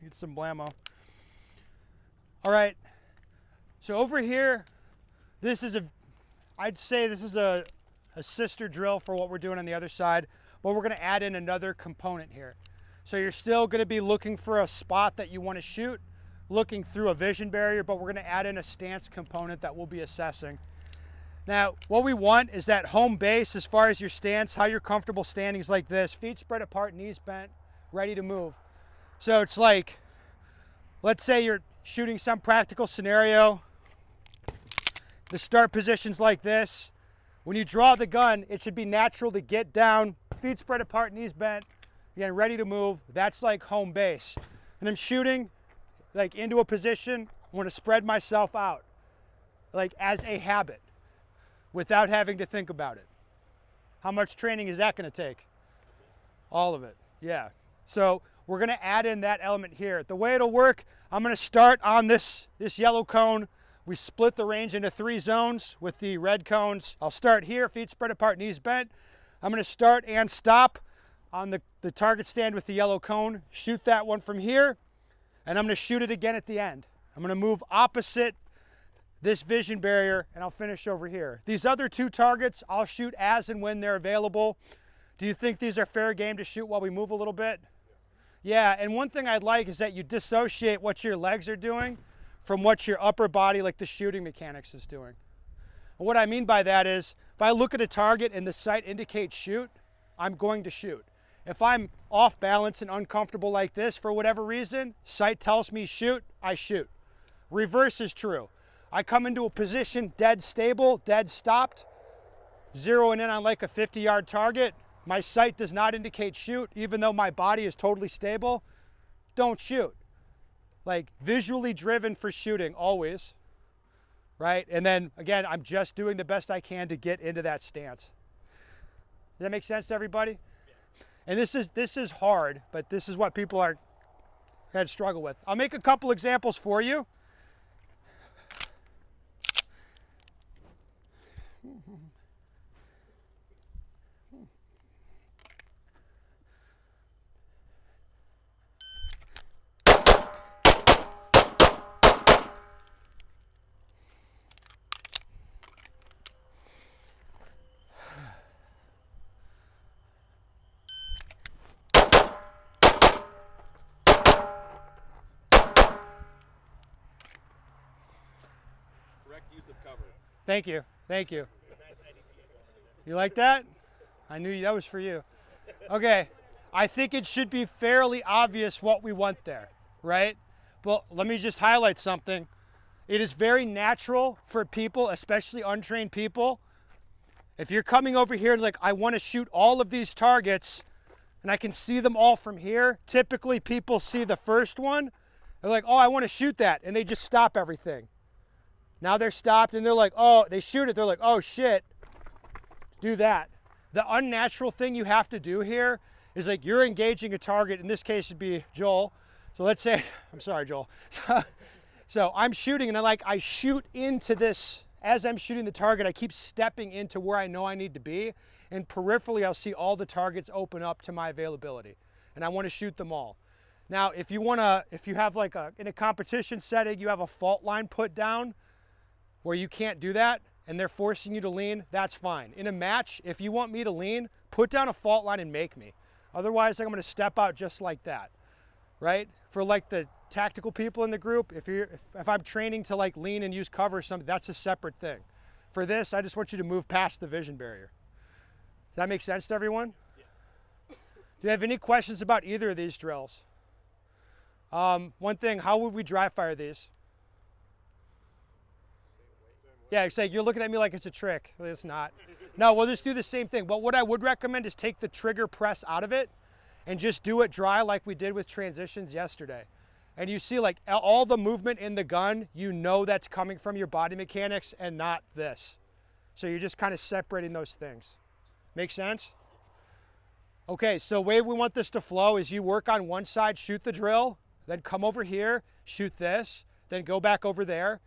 Get some blammo. All right, so over here, I'd say this is a sister drill for what we're doing on the other side, but we're gonna add in another component here. So you're still gonna be looking for a spot that you wanna shoot, looking through a vision barrier, but we're gonna add in a stance component that we'll be assessing. Now, what we want is that home base as far as your stance, how you're comfortable standing is like this, feet spread apart, knees bent, ready to move. So it's like, let's say you're shooting some practical scenario. The start position's like this. When you draw the gun, it should be natural to get down, feet spread apart, knees bent, again, ready to move. That's like home base. And I'm shooting like into a position, I want to spread myself out, like as a habit, without having to think about it. How much training is that going to take? All of it, yeah. So we're going to add in that element here. The way it'll work, I'm going to start on this yellow cone. We split the range into 3 zones with the red cones. I'll start here, feet spread apart, knees bent. I'm going to start and stop on the target stand with the yellow cone, shoot that one from here, and I'm going to shoot it again at the end. I'm going to move opposite this vision barrier, and I'll finish over here. These other 2 targets, I'll shoot as and when they're available. Do you think these are fair game to shoot while we move a little bit? Yeah, and one thing I'd like is that you dissociate what your legs are doing from what your upper body, like the shooting mechanics, is doing. And what I mean by that is, if I look at a target and the sight indicates shoot, I'm going to shoot. If I'm off balance and uncomfortable like this for whatever reason, sight tells me shoot, I shoot. Reverse is true. I come into a position dead stable, dead stopped, zeroing in on like a 50-yard target. My sight does not indicate shoot, even though my body is totally stable. Don't shoot. Like visually driven for shooting always, right? And then again, I'm just doing the best I can to get into that stance. Does that make sense to everybody? Yeah. And this is hard, but this is what people had struggle with. I'll make a couple examples for you. Use of cover. Thank you, thank you. You like that? I knew that was for you. Okay, I think it should be fairly obvious what we want there, right? But let me just highlight something. It is very natural for people, especially untrained people. If you're coming over here and like, I want to shoot all of these targets and I can see them all from here, typically people see the first one, they're like, oh, I want to shoot that, and they just stop everything. Now they're stopped and they're like, oh, they shoot it. They're like, oh shit, do that. The unnatural thing you have to do here is like you're engaging a target. In this case, it'd be Joel. So let's say, I'm sorry, Joel. So I'm shooting and I shoot into this. As I'm shooting the target, I keep stepping into where I know I need to be. And peripherally, I'll see all the targets open up to my availability. And I want to shoot them all. Now, if you have like in a competition setting, you have a fault line put down, where you can't do that and they're forcing you to lean, that's fine. In a match, if you want me to lean, put down a fault line and make me. Otherwise, I'm gonna step out just like that, right? For like the tactical people in the group, if I'm training to like lean and use cover or something, that's a separate thing. For this, I just want you to move past the vision barrier. Does that make sense to everyone? Yeah. Do you have any questions about either of these drills? One thing, how would we dry fire these? Yeah, it's like you're looking at me like it's a trick. It's not. No, we'll just do the same thing. But what I would recommend is take the trigger press out of it and just do it dry like we did with transitions yesterday. And you see like all the movement in the gun, you know that's coming from your body mechanics and not this. So you're just kind of separating those things. Make sense? Okay, so the way we want this to flow is you work on one side, shoot the drill, then come over here, shoot this, then go back over there.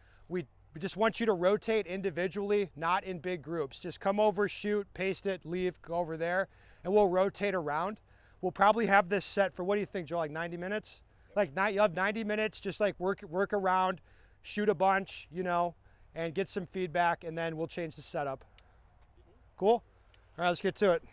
We just want you to rotate individually, not in big groups. Just come over, shoot, paste it, leave, go over there, and we'll rotate around. We'll probably have this set for, what do you think, Joe, like 90 minutes? like you'll have 90 minutes, just like work around, shoot a bunch, you know, and get some feedback, and then we'll change the setup. Cool? All right, let's get to it.